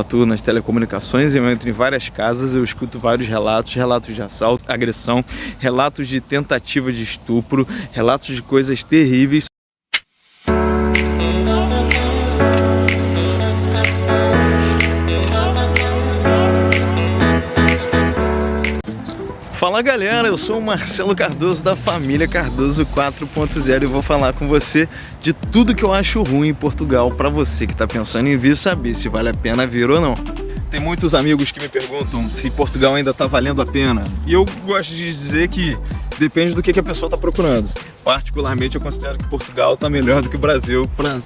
Atuo nas telecomunicações, eu entro em várias casas, eu escuto vários relatos de assalto, agressão, relatos de tentativa de estupro, relatos de coisas terríveis. Fala galera, eu sou o Marcelo Cardoso da família Cardoso 4.0 e vou falar com você de tudo que eu acho ruim em Portugal para você que está pensando em vir saber se vale a pena vir ou não. Tem muitos amigos que me perguntam se Portugal ainda está valendo a pena e eu gosto de dizer que depende do que a pessoa está procurando. Particularmente eu considero que Portugal está melhor do que o Brasil para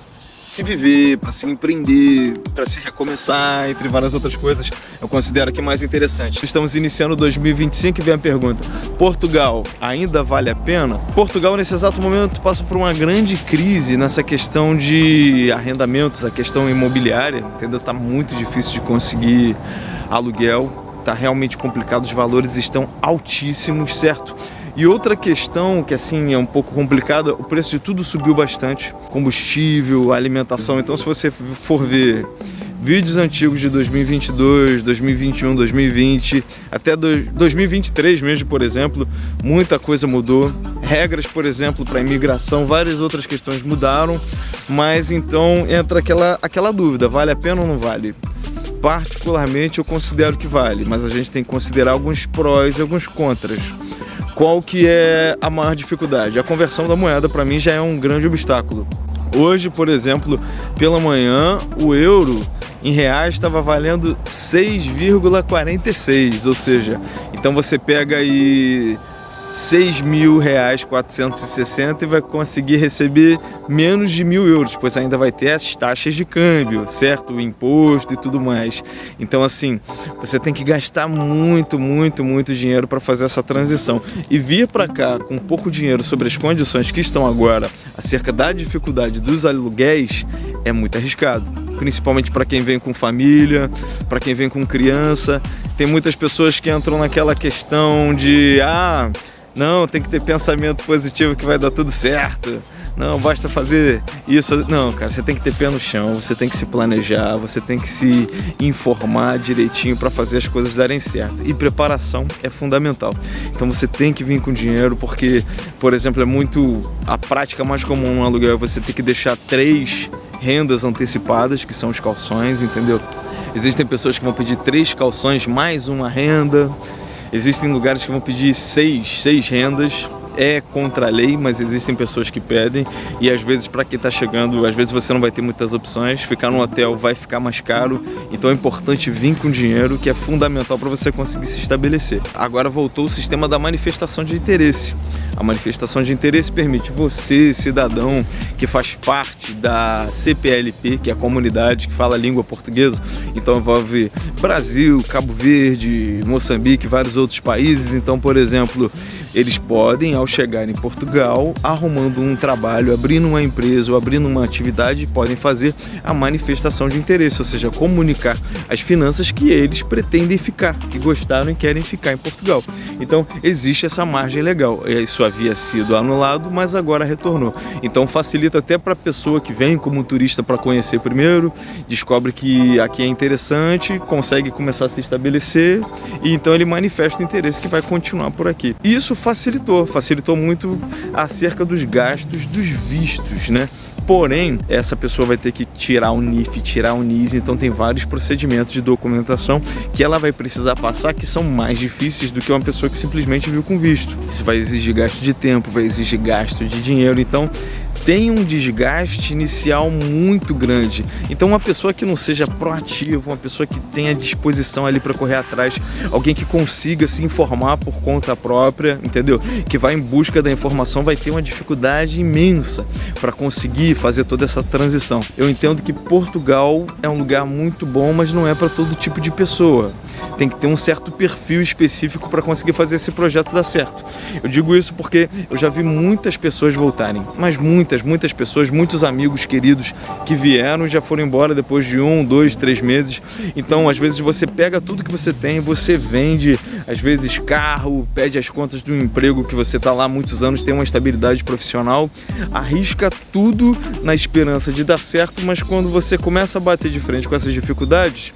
se viver, para se empreender, para se recomeçar, entre várias outras coisas, eu considero que mais interessante. Estamos iniciando 2025 e vem a pergunta: Portugal ainda vale a pena? Portugal nesse exato momento passa por uma grande crise nessa questão de arrendamentos, a questão imobiliária, entendeu? Tá muito difícil de conseguir aluguel, tá realmente complicado, os valores estão altíssimos, certo? E outra questão que assim é um pouco complicada, o preço de tudo subiu bastante, combustível, alimentação. Então se você for ver vídeos antigos de 2022, 2021, 2020, até 2023 mesmo, por exemplo, muita coisa mudou. Regras, por exemplo, para imigração, várias outras questões mudaram, mas então entra aquela dúvida, vale a pena ou não vale? Particularmente eu considero que vale, mas a gente tem que considerar alguns prós e alguns contras. Qual que é a maior dificuldade? A conversão da moeda para mim já é um grande obstáculo. Hoje, por exemplo, pela manhã, o euro em reais estava valendo 6,46, ou seja, então você pega aí R$6.460 e vai conseguir receber menos de 1.000 euros, pois ainda vai ter as taxas de câmbio, certo? O imposto e tudo mais. Então assim, você tem que gastar muito dinheiro para fazer essa transição. E vir para cá com pouco dinheiro sobre as condições que estão agora, acerca da dificuldade dos aluguéis, é muito arriscado. Principalmente para quem vem com família, para quem vem com criança. Tem muitas pessoas que entram naquela questão de não, tem que ter pensamento positivo que vai dar tudo certo. Não, basta fazer isso. Não, cara, você tem que ter pé no chão, você tem que se planejar, você tem que se informar direitinho para fazer as coisas darem certo. E preparação é fundamental. Então você tem que vir com dinheiro, porque, por exemplo, a prática mais comum no aluguel é você ter que deixar 3 rendas antecipadas, que são os calções, entendeu? Existem pessoas que vão pedir 3 calções mais uma renda. Existem lugares que vão pedir 6 rendas, é contra a lei, mas existem pessoas que pedem e às vezes para quem está chegando, às vezes você não vai ter muitas opções, ficar no hotel vai ficar mais caro, então é importante vir com dinheiro, que é fundamental para você conseguir se estabelecer. Agora voltou o sistema da manifestação de interesse. A manifestação de interesse permite você, cidadão, que faz parte da CPLP, que é a comunidade que fala a língua portuguesa, então envolve Brasil, Cabo Verde, Moçambique, vários outros países. Então, por exemplo, eles podem, ao chegar em Portugal, arrumando um trabalho, abrindo uma empresa ou abrindo uma atividade, podem fazer a manifestação de interesse, ou seja, comunicar as finanças que eles pretendem ficar, que gostaram e querem ficar em Portugal. Então, existe essa margem legal. Isso havia sido anulado, mas agora retornou. Então, facilita até para a pessoa que vem como turista para conhecer primeiro, descobre que aqui é interessante, consegue começar a se estabelecer e então ele manifesta o interesse que vai continuar por aqui. Isso facilitou muito acerca dos gastos dos vistos, né? Porém, essa pessoa vai ter que tirar o NIF, tirar o NIS, então tem vários procedimentos de documentação que ela vai precisar passar que são mais difíceis do que uma pessoa que simplesmente viu com visto. Isso vai exigir gasto de tempo, vai exigir gasto de dinheiro, então tem um desgaste inicial muito grande. Então uma pessoa que não seja proativa, uma pessoa que tenha disposição ali para correr atrás, alguém que consiga se informar por conta própria, entendeu? Que vai em busca da informação, vai ter uma dificuldade imensa para conseguir fazer toda essa transição. Eu entendo que Portugal é um lugar muito bom, mas não é para todo tipo de pessoa. Tem que ter um certo perfil específico para conseguir fazer esse projeto dar certo. Eu digo isso porque eu já vi muitas pessoas voltarem, mas muitas pessoas, muitos amigos queridos que vieram e já foram embora depois de 1, 2, 3 meses. Então, às vezes você pega tudo que você tem, você vende, às vezes carro, pede as contas do emprego que você está lá há muitos anos, tem uma estabilidade profissional, arrisca tudo na esperança de dar certo, mas quando você começa a bater de frente com essas dificuldades,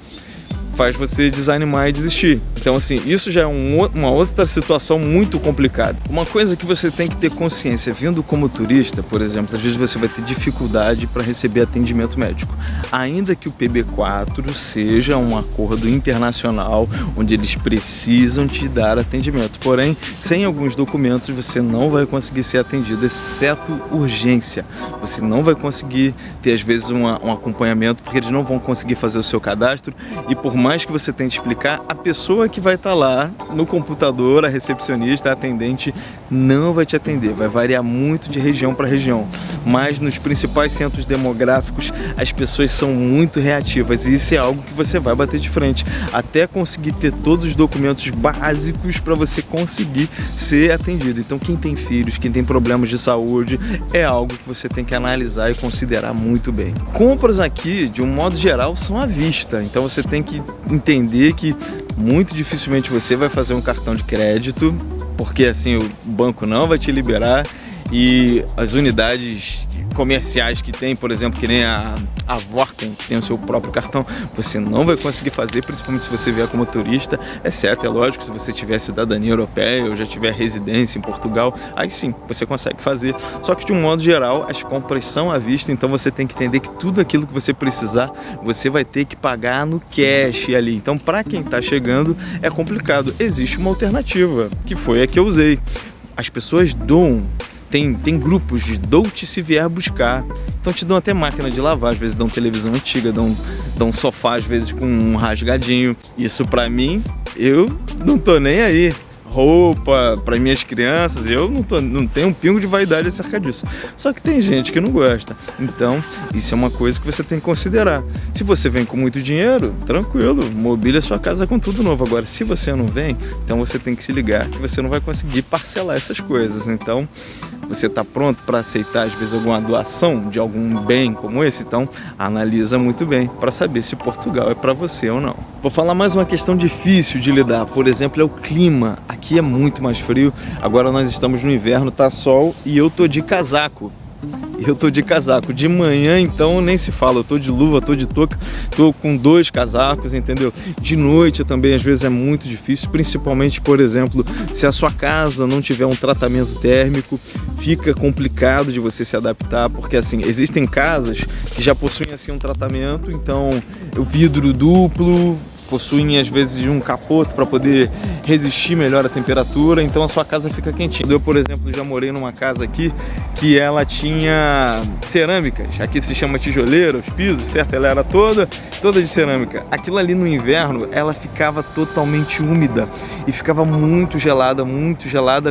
faz você desanimar e desistir. Então, assim, isso já é uma outra situação muito complicada. Uma coisa que você tem que ter consciência, vindo como turista, por exemplo, às vezes você vai ter dificuldade para receber atendimento médico. Ainda que o PB4 seja um acordo internacional, onde eles precisam te dar atendimento. Porém, sem alguns documentos, você não vai conseguir ser atendido, exceto urgência. Você não vai conseguir ter, às vezes, um acompanhamento, porque eles não vão conseguir fazer o seu cadastro. E por mais que você tente explicar, a pessoa que vai estar lá no computador, a recepcionista, a atendente, não vai te atender. Vai variar muito de região para região. Mas nos principais centros demográficos, as pessoas são muito reativas. E isso é algo que você vai bater de frente. Até conseguir ter todos os documentos básicos para você conseguir ser atendido. Então, quem tem filhos, quem tem problemas de saúde, é algo que você tem que analisar e considerar muito bem. Compras aqui, de um modo geral, são à vista. Então, você tem que entender que muito dificilmente você vai fazer um cartão de crédito, porque assim o banco não vai te liberar, e as unidades comerciais que tem, por exemplo, que nem a Vorten, que tem o seu próprio cartão, você não vai conseguir fazer, principalmente se você vier como turista, exceto, é lógico, se você tiver cidadania europeia ou já tiver residência em Portugal, aí sim, você consegue fazer. Só que de um modo geral, as compras são à vista, então você tem que entender que tudo aquilo que você precisar, você vai ter que pagar no cash ali. Então, para quem está chegando, é complicado. Existe uma alternativa, que foi a que eu usei. As pessoas doam. Tem grupos de dou-te se vier buscar. Então te dão até máquina de lavar, às vezes dão televisão antiga, dão sofá, às vezes com um rasgadinho. Isso pra mim, eu não tô nem aí. Roupa para minhas crianças, eu não tenho um pingo de vaidade acerca disso. Só que tem gente que não gosta. Então, isso é uma coisa que você tem que considerar. Se você vem com muito dinheiro, tranquilo, mobília sua casa com tudo novo. Agora, se você não vem, então você tem que se ligar que você não vai conseguir parcelar essas coisas. Então, você está pronto para aceitar, às vezes, alguma doação de algum bem como esse? Então, analisa muito bem para saber se Portugal é para você ou não. Vou falar mais uma questão difícil de lidar, por exemplo, é o clima. Aqui é muito mais frio, agora nós estamos no inverno, tá sol e eu tô de casaco. De manhã, então, nem se fala. Eu tô de luva, tô de touca, tô com 2 casacos, entendeu? De noite também, às vezes, é muito difícil, principalmente, por exemplo, se a sua casa não tiver um tratamento térmico, fica complicado de você se adaptar, porque, assim, existem casas que já possuem, assim, um tratamento, então, o vidro duplo, possuem às vezes um capoto para poder resistir melhor à temperatura, então a sua casa fica quentinha. Eu, por exemplo, já morei numa casa aqui que ela tinha cerâmicas, aqui se chama tijoleira, os pisos, certo? Ela era toda de cerâmica. Aquilo ali no inverno, ela ficava totalmente úmida e ficava muito gelada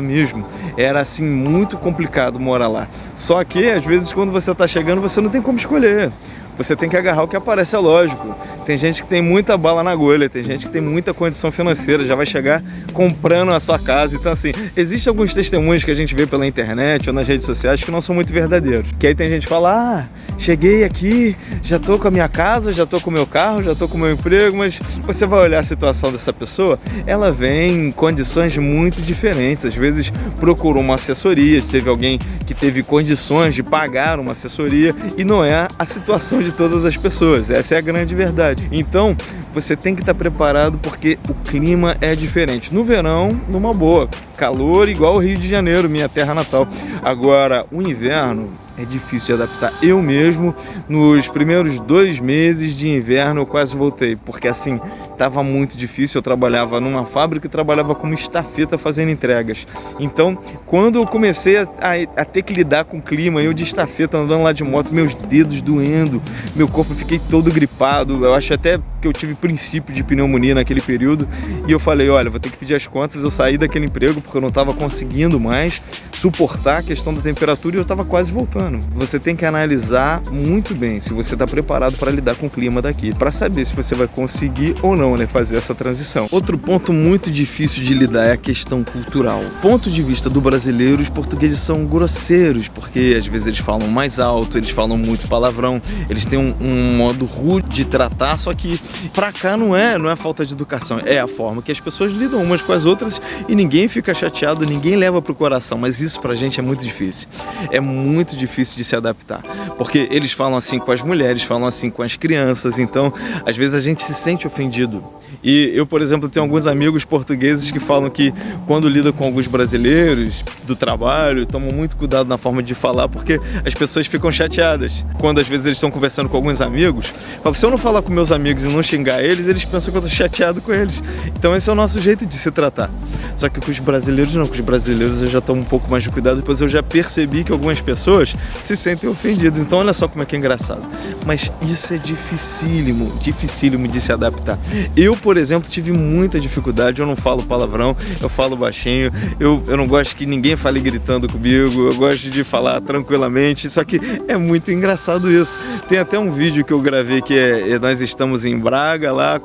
mesmo. Era assim, muito complicado morar lá. Só que, às vezes, quando você está chegando, você não tem como escolher. Você tem que agarrar o que aparece, é lógico. Tem gente que tem muita bala na agulha, tem gente que tem muita condição financeira, já vai chegar comprando a sua casa. Então, assim, existem alguns testemunhos que a gente vê pela internet ou nas redes sociais que não são muito verdadeiros. Que aí tem gente que fala, cheguei aqui, já tô com a minha casa, já tô com o meu carro, já tô com o meu emprego, mas você vai olhar a situação dessa pessoa, ela vem em condições muito diferentes. Às vezes procurou uma assessoria, teve alguém que teve condições de pagar uma assessoria e não é a situação de todas as pessoas, essa é a grande verdade. Então, você tem que estar preparado porque o clima é diferente. No verão, numa boa, calor igual o Rio de Janeiro, minha terra natal. Agora, o inverno é difícil de adaptar. Eu mesmo, nos primeiros 2 meses de inverno, eu quase voltei, porque assim, estava muito difícil. Eu trabalhava numa fábrica e trabalhava como estafeta fazendo entregas. Então, quando eu comecei a ter que lidar com o clima, eu de estafeta andando lá de moto, meus dedos doendo, meu corpo, fiquei todo gripado. Eu acho até que eu tive princípio de pneumonia naquele período. E eu falei, olha, vou ter que pedir as contas. Eu saí daquele emprego porque eu não estava conseguindo mais suportar a questão da temperatura e eu estava quase voltando. Você tem que analisar muito bem se você está preparado para lidar com o clima daqui, para saber se você vai conseguir ou não, né, fazer essa transição. Outro ponto muito difícil de lidar é a questão cultural. Ponto de vista do brasileiro, os portugueses são grosseiros, porque às vezes eles falam mais alto, eles falam muito palavrão, eles têm um modo rude de tratar, só que pra cá não é falta de educação, é a forma que as pessoas lidam umas com as outras e ninguém fica chateado, ninguém leva pro coração, mas isso pra gente é muito difícil. É muito difícil difícil de se adaptar, porque eles falam assim com as mulheres, falam assim com as crianças, então às vezes a gente se sente ofendido. E eu, por exemplo, tenho alguns amigos portugueses que falam que quando lidam com alguns brasileiros do trabalho, tomam muito cuidado na forma de falar, porque as pessoas ficam chateadas. Quando às vezes eles estão conversando com alguns amigos, falam, se eu não falar com meus amigos e não xingar eles, eles pensam que eu estou chateado com eles. Então esse é o nosso jeito de se tratar. Só que com os brasileiros não, com os brasileiros eu já tomo um pouco mais de cuidado, depois eu já percebi que algumas pessoas se sentem ofendidas. Então olha só como é que é engraçado. Mas isso é dificílimo de se adaptar. Eu, por exemplo, tive muita dificuldade, eu não falo palavrão, eu falo baixinho, eu não gosto que ninguém fale gritando comigo, eu gosto de falar tranquilamente, só que é muito engraçado isso. Tem até um vídeo que eu gravei que nós estamos em Braga lá,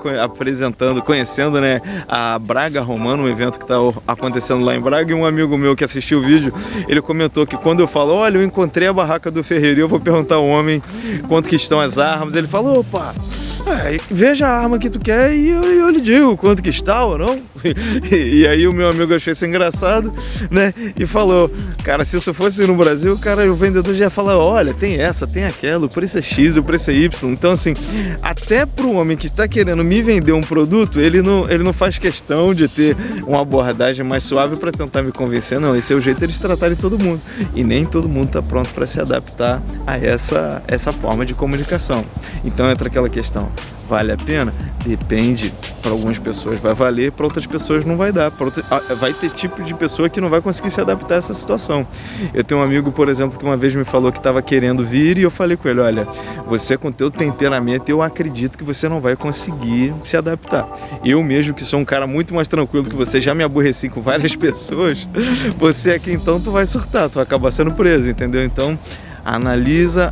conhecendo, né, a Braga Romana, um evento que está acontecendo lá em Braga, e um amigo meu que assistiu o vídeo, ele comentou que quando eu falo, olha, eu encontrei a barraca do ferreiro, eu vou perguntar ao homem quanto que estão as armas, ele falou, opa, veja a arma que tu quer e eu lhe digo quanto que está ou não. E aí o meu amigo achou isso engraçado, né, e falou, cara, se isso fosse no Brasil, cara, o vendedor já ia falar, olha, tem essa, tem aquela, o preço é X, o preço é Y. Então assim, até para o homem que está querendo me vender um produto, ele não faz questão de ter uma abordagem mais suave para tentar me convencer, não, esse é o jeito deles tratarem todo mundo, e nem todo mundo está pronto para se adaptar a essa forma de comunicação. Então entra aquela questão, vale a pena? Depende. Para algumas pessoas vai valer, para outras pessoas não vai dar. Vai ter tipo de pessoa que não vai conseguir se adaptar a essa situação. Eu tenho um amigo, por exemplo, que uma vez me falou que estava querendo vir e eu falei com ele, olha, você com teu temperamento, eu acredito que você não vai conseguir se adaptar. Eu mesmo, que sou um cara muito mais tranquilo que você, já me aborreci com várias pessoas, você aqui então tu vai surtar, tu vai acabar sendo preso, entendeu? Então, analisa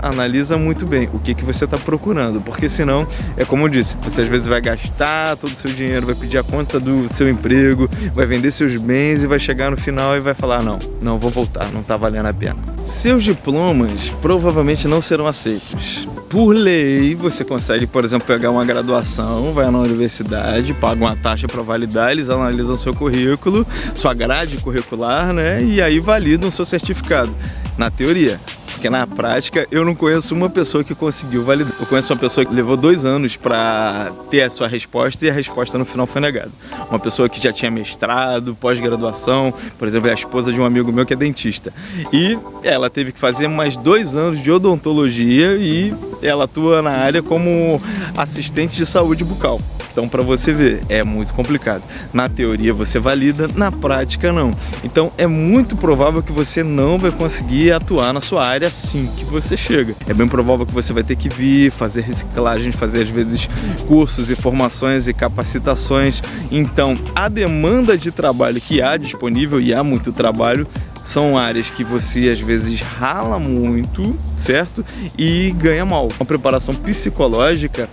muito bem o que você está procurando, porque senão, é como eu disse, você às vezes vai gastar todo o seu dinheiro, vai pedir a conta do seu emprego, vai vender seus bens e vai chegar no final e vai falar, não vou voltar, não está valendo a pena. Seus diplomas provavelmente não serão aceitos. Por lei, você consegue, por exemplo, pegar uma graduação, vai na universidade, paga uma taxa para validar, eles analisam seu currículo, sua grade curricular, né, e aí validam o seu certificado, na teoria. Porque na prática eu não conheço uma pessoa que conseguiu validar. Eu conheço uma pessoa que levou 2 anos para ter a sua resposta e a resposta no final foi negada. Uma pessoa que já tinha mestrado, pós-graduação, por exemplo, é a esposa de um amigo meu que é dentista. E ela teve que fazer mais 2 anos de odontologia e ela atua na área como assistente de saúde bucal. Então, para você ver, é muito complicado. Na teoria você valida, na prática não. Então, é muito provável que você não vai conseguir atuar na sua área assim que você chega. É bem provável que você vai ter que vir, fazer reciclagem, fazer às vezes cursos e formações e capacitações. Então, a demanda de trabalho que há disponível, e há muito trabalho, são áreas que você às vezes rala muito, certo? E ganha mal. Uma preparação psicológica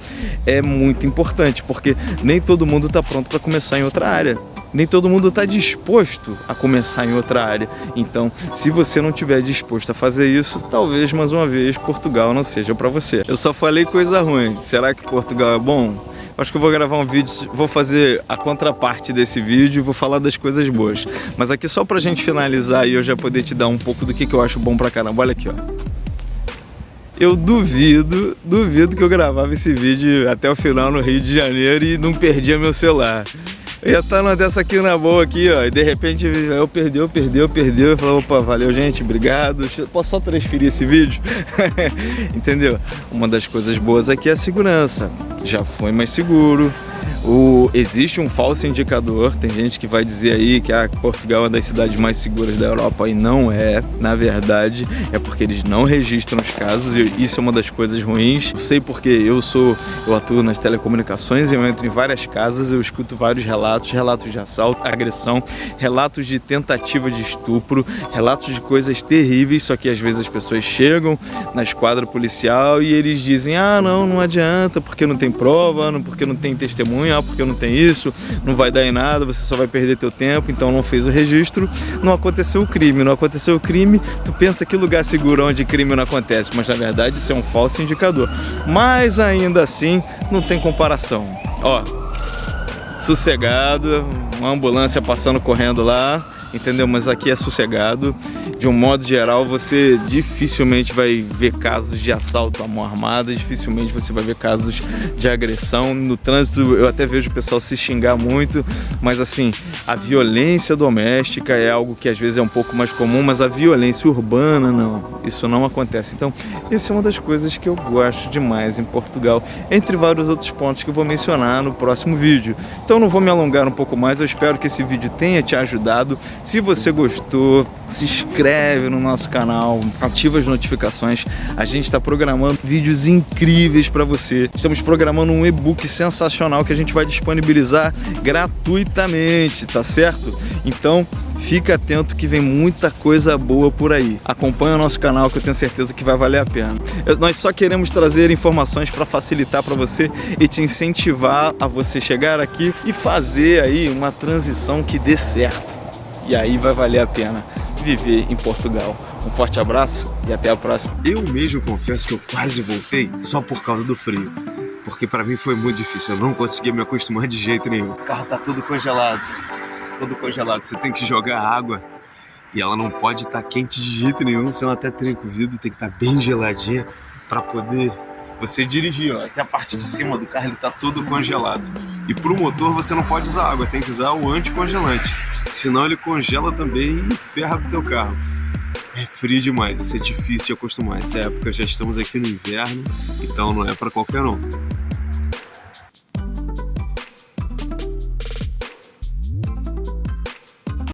é muito importante, porque nem todo mundo está pronto para começar em outra área. Nem todo mundo está disposto a começar em outra área. Então, se você não estiver disposto a fazer isso, talvez, mais uma vez, Portugal não seja para você. Eu só falei coisa ruim. Será que Portugal é bom? Acho que eu vou gravar um vídeo, vou fazer a contraparte desse vídeo e vou falar das coisas boas. Mas aqui só pra gente finalizar e eu já poder te dar um pouco do que eu acho bom pra caramba. Olha aqui, ó. Eu duvido que eu gravava esse vídeo até o final no Rio de Janeiro e não perdia meu celular. Eu ia estar numa dessa aqui na boa aqui, ó, e de repente eu perdeu. Eu falei, opa, valeu gente, obrigado. Posso só transferir esse vídeo? Entendeu? Uma das coisas boas aqui é a segurança. Já foi mais seguro. Existe um falso indicador, tem gente que vai dizer aí que Portugal é uma das cidades mais seguras da Europa e não é, na verdade, é porque eles não registram os casos e isso é uma das coisas ruins. Eu sei porque eu atuo nas telecomunicações e eu entro em várias casas, eu escuto vários relatos de assalto, agressão, relatos de tentativa de estupro, relatos de coisas terríveis, só que às vezes as pessoas chegam na esquadra policial e eles dizem, não adianta, porque não tem prova, porque não tem testemunha, porque não tem isso, não vai dar em nada, você só vai perder teu tempo, então não fez o registro, não aconteceu o crime, tu pensa que lugar seguro onde crime não acontece, mas na verdade isso é um falso indicador. Mas ainda assim, não tem comparação. Ó, sossegado, uma ambulância passando correndo lá, entendeu? Mas aqui é sossegado de um modo geral, você dificilmente vai ver casos de assalto à mão armada, dificilmente você vai ver casos de agressão. No trânsito eu até vejo o pessoal se xingar muito, mas assim, a violência doméstica é algo que às vezes é um pouco mais comum, mas a violência urbana não, isso não acontece. Então, essa é uma das coisas que eu gosto demais em Portugal, entre vários outros pontos que eu vou mencionar no próximo vídeo. Então não vou me alongar um pouco mais, eu espero que esse vídeo tenha te ajudado. Se você gostou, se inscreve no nosso canal, ativa as notificações. A gente está programando vídeos incríveis para você. Estamos programando um e-book sensacional que a gente vai disponibilizar gratuitamente, tá certo? Então fica atento que vem muita coisa boa por aí. Acompanha o nosso canal que eu tenho certeza que vai valer a pena. Nós só queremos trazer informações para facilitar para você e te incentivar a você chegar aqui e fazer aí uma transição que dê certo. E aí vai valer a pena viver em Portugal. Um forte abraço e até a próxima. Eu mesmo confesso que eu quase voltei só por causa do frio. Porque pra mim foi muito difícil, eu não conseguia me acostumar de jeito nenhum. O carro tá todo congelado. Você tem que jogar água e ela não pode estar quente de jeito nenhum, senão até trinca o vidro, tem que estar bem geladinha para poder você dirigir, ó. Até a parte de cima do carro ele tá todo congelado. E pro motor você não pode usar água, tem que usar o anticongelante, senão ele congela também e ferra com o teu carro. É frio demais, isso é difícil de acostumar. Essa época já estamos aqui no inverno, então não é para qualquer um.